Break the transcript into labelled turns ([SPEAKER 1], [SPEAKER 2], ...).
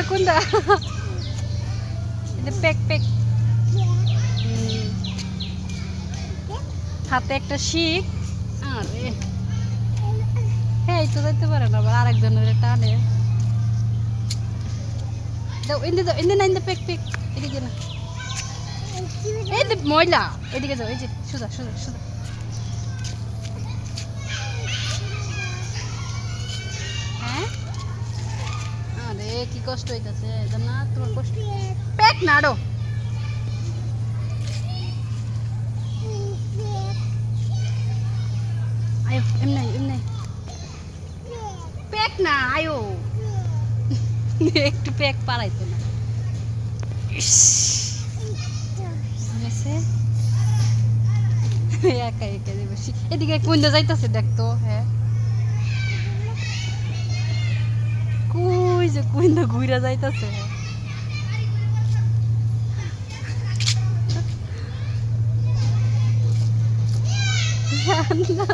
[SPEAKER 1] কোনটা এটা পেক পেক হাতে একটা শিক আরে হ্যাঁ তো যাইতে পারে না আবার আরেকজনের টানে দাও ইন্দে না ইন্দে পেক পেক এদিকে না এই যে ময়লা এদিকে যাও এই যে সোজা সোজা সোজা হ্যাঁ আরে কি কষ্ট হইতাছে না তোমার কষ্ট পেক নাড়ো আয়ো এমনি পেক না আয়ো একটু পেক পারাইতো না একা একা বসি এদিকে কোন যাইতেছে দেখতো হ্যাঁ কই যে কোন ঘুরা যাইতেছে না